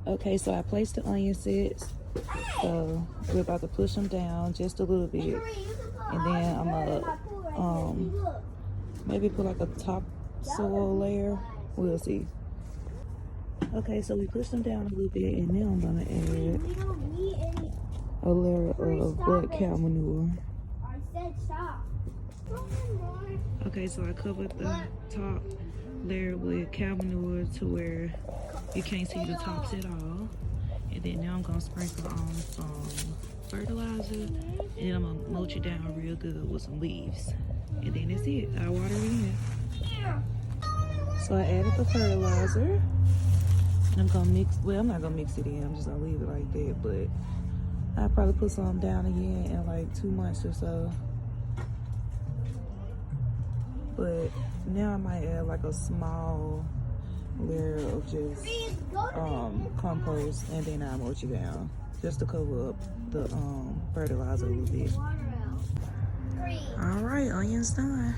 Okay, so I placed the onion sets. So we're about to push them down just a little bit. And then I'm gonna maybe put like a top soil layer. We'll see. Okay, so we pushed them down a little bit, and now I'm gonna add a layer of black cow manure. I said stop. Okay, so I covered the top layer with cow manure to where you can't see the tops at all. And then now I'm gonna sprinkle on some fertilizer, and then I'm gonna mulch it down real good with some leaves. And then that's it. I water it in. So I added the fertilizer. And I'm gonna mix, well, I'm not gonna mix it in, I'm just gonna leave it like that, but I'll probably put some down again in like 2 months or so. But now I might add like a small layer of just compost, and then I'll mulch it down just to cover up the fertilizer a little bit. All right, onions done.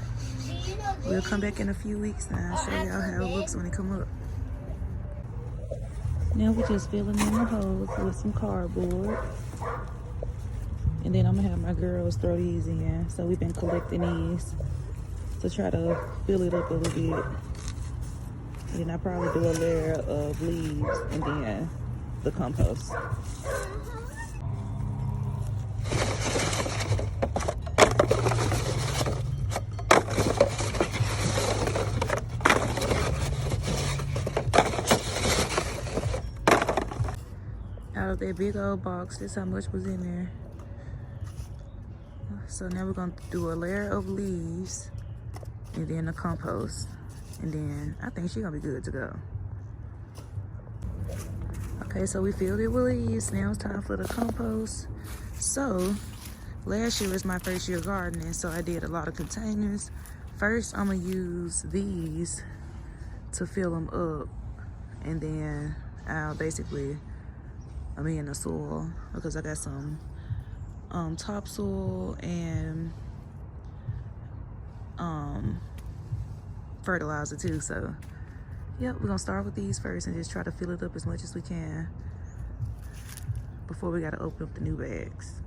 We'll come back in a few weeks now, show y'all how it looks when it come up. Now we're just filling in the holes with some cardboard. And then I'm gonna have my girls throw these in. So we've been collecting these to try to fill it up a little bit. And then I probably do a layer of leaves and then the compost. Out of that big old box, this how much was in there. So now we're gonna do a layer of leaves and then the compost. And then I think she's gonna be good to go. Okay, so we filled it with leaves. Now it's time for the compost. So last year was my first year gardening, so I did a lot of containers. First, I'm gonna use these to fill them up, and then I'll basically, I'm in the soil because I got some topsoil and fertilizer too. So yep, we're gonna start with these first and just try to fill it up as much as we can before we gotta open up the new bags.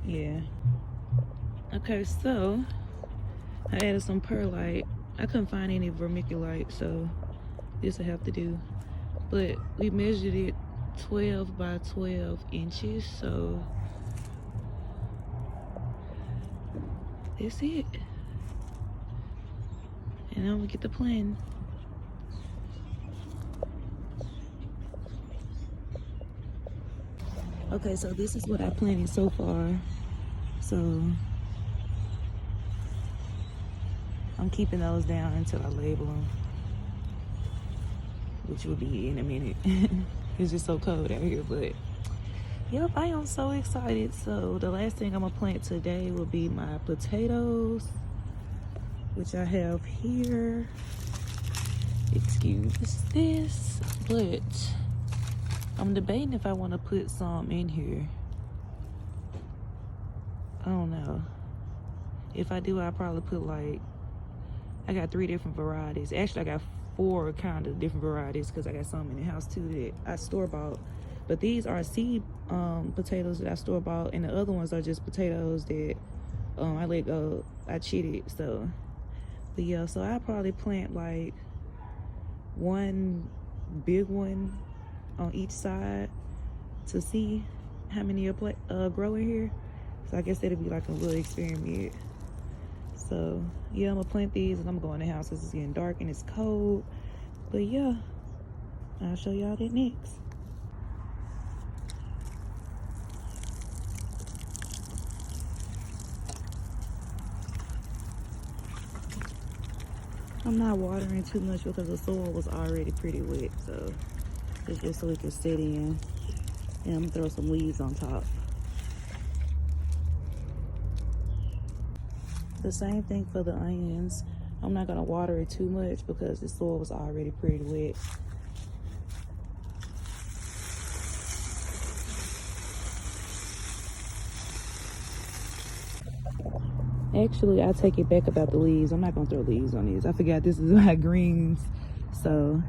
Yeah. Okay, so I added some perlite. I couldn't find any vermiculite, so this will have to do. But we measured it 12 by 12 inches, so that's it. And I'm gonna get the plan. Okay, so this is what I planted so far. So I'm keeping those down until I label them, which will be in a minute. It's just so cold out here, but yep, I am so excited. So the last thing I'm gonna plant today will be my potatoes, which I have here. Excuse this, but I'm debating if I want to put some in here. I don't know. If I do, I'll probably put like, I got 3 different varieties. Actually, I got 4 kind of different varieties because I got some in the house too that I store bought. But these are seed potatoes that I store bought, and the other ones are just potatoes that I let go. I cheated. So, but yeah, so I probably plant like 1 big one on each side to see how many are growing here. So I guess that'll be like a little experiment. So yeah, I'm gonna plant these and I'm going to the house because it's getting dark and it's cold. But yeah, I'll show y'all that next. I'm not watering too much because the soil was already pretty wet, so it's just so it can sit in. And I'm gonna throw some leaves on top. The same thing for the onions. I'm not gonna water it too much because the soil was already pretty wet. Actually, I take it back about the leaves. I'm not gonna throw leaves on these. I forgot this is my greens. So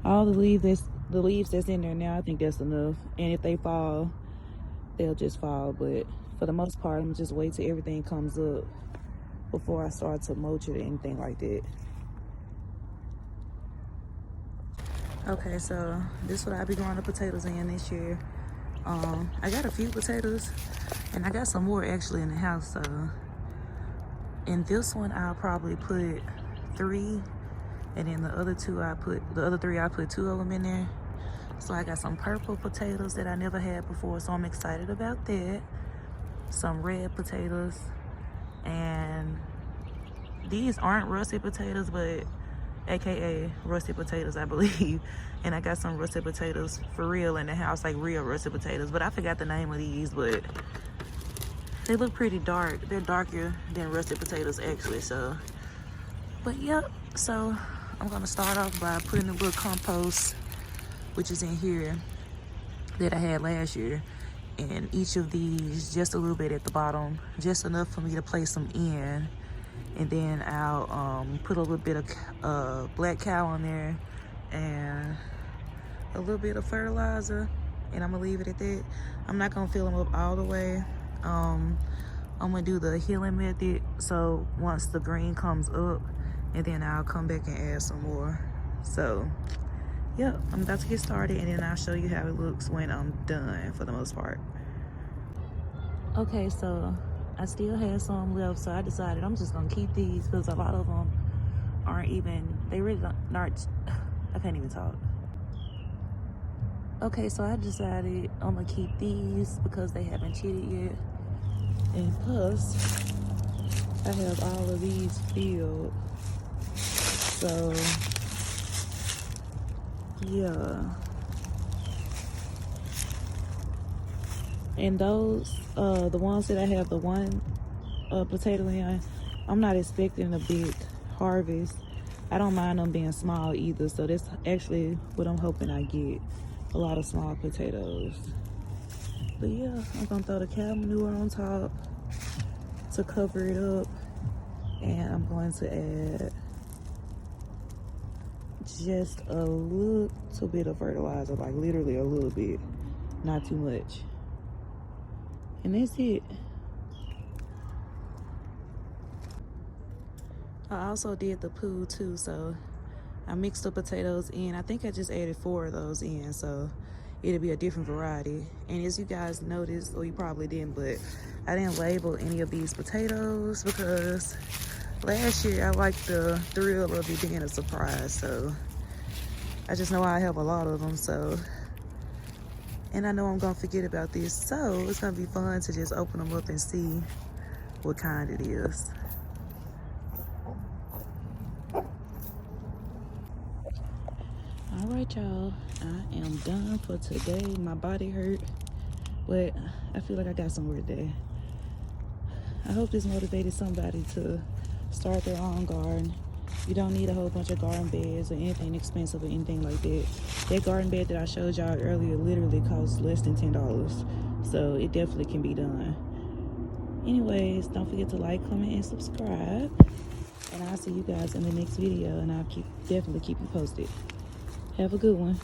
all the leaves that's in there now, I think that's enough. And if they fall, they'll just fall. But for the most part, I'm just wait till everything comes up before I start to mulch it or anything like that. Okay, so this is what I'll be growing the potatoes in this year. I got a few potatoes, and I got some more actually in the house. So in this one, I'll probably put 3, and then the other 3, I put 2 of them in there. So I got some purple potatoes that I never had before, so I'm excited about that. Some red potatoes, and these aren't russet potatoes, but AKA russet potatoes, I believe. And I got some russet potatoes for real in the house, like real russet potatoes, but I forgot the name of these, but they look pretty dark. They're darker than russet potatoes actually. So, but yep, so I'm gonna start off by putting a little compost, which is in here, that I had last year, and each of these, just a little bit at the bottom, just enough for me to place them in. And then I'll put a little bit of black cow in there and a little bit of fertilizer, and I'm gonna leave it at that. I'm not gonna fill them up all the way. I'm gonna do the healing method, so once the green comes up, and then I'll come back and add some more. So yeah, I'm about to get started, and then I'll show you how it looks when I'm done for the most part. Okay, so I still had some left, so I decided I'm just gonna keep these because a lot of them aren't even, they really aren't, I can't even talk. Okay, so I decided I'm gonna keep these because they haven't chitted yet. And plus, I have all of these filled. So, yeah. And those, the ones that I have the one potato in, I'm not expecting a big harvest. I don't mind them being small either, so that's actually what I'm hoping I get, a lot of small potatoes. But yeah, I'm gonna throw the cow manure on top to cover it up, and I'm going to add just a little bit of fertilizer, like literally a little bit, not too much. And that's it. I also did the poo too, so I mixed the potatoes in. I think I just added 4 of those in, so it'll be a different variety. And as you guys noticed, or you probably didn't, but I didn't label any of these potatoes because last year I liked the thrill of it being a surprise. So I just know I have a lot of them, so, and I know I'm gonna forget about this, so it's gonna be fun to just open them up and see what kind it is. All right, y'all, I am done for today. My body hurt, but I feel like I got somewhere today. I hope this motivated somebody to start their own garden. You don't need a whole bunch of garden beds or anything expensive or anything like that. That garden bed that I showed y'all earlier literally costs less than $10. So it definitely can be done. Anyways, don't forget to like, comment, and subscribe. And I'll see you guys in the next video, and I'll definitely keep you posted. Have a good one.